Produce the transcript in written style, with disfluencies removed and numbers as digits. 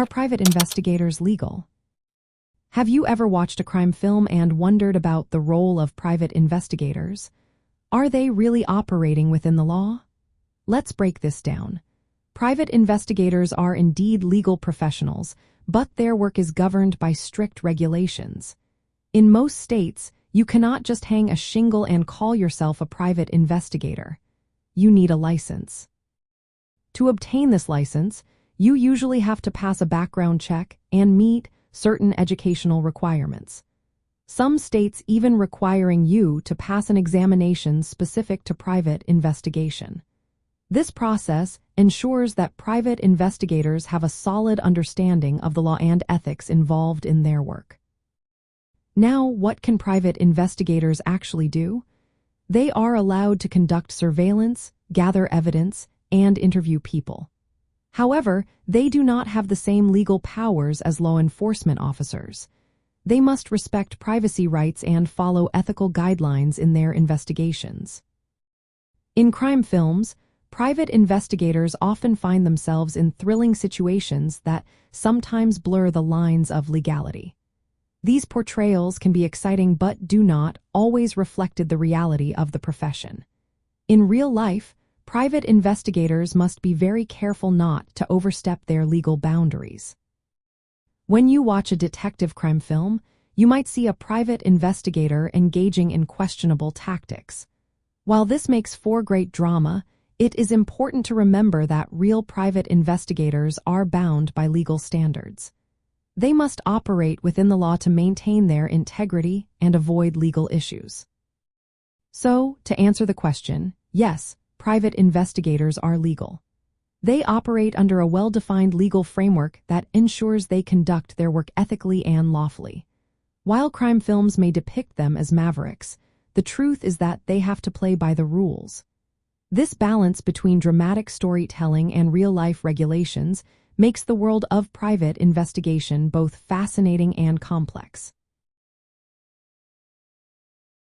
Are private investigators legal? Have you ever watched a crime film and wondered about the role of private investigators? Are they really operating within the law? Let's break this down. Private investigators are indeed legal professionals, but their work is governed by strict regulations. In most states, you cannot just hang a shingle and call yourself a private investigator. You need a license. To obtain this license, you usually have to pass a background check and meet certain educational requirements. Some states even requiring you to pass an examination specific to private investigation. This process ensures that private investigators have a solid understanding of the law and ethics involved in their work. Now, what can private investigators actually do? They are allowed to conduct surveillance, gather evidence, and interview people. However, they do not have the same legal powers as law enforcement officers. They must respect privacy rights and follow ethical guidelines in their investigations. In crime films, private investigators often find themselves in thrilling situations that sometimes blur the lines of legality. These portrayals can be exciting but do not always reflect the reality of the profession. In real life, private investigators must be very careful not to overstep their legal boundaries. When you watch a detective crime film, you might see a private investigator engaging in questionable tactics. While this makes for great drama, it is important to remember that real private investigators are bound by legal standards. They must operate within the law to maintain their integrity and avoid legal issues. So, to answer the question, yes, private investigators are legal. They operate under a well-defined legal framework that ensures they conduct their work ethically and lawfully. While crime films may depict them as mavericks, the truth is that they have to play by the rules. This balance between dramatic storytelling and real-life regulations makes the world of private investigation both fascinating and complex.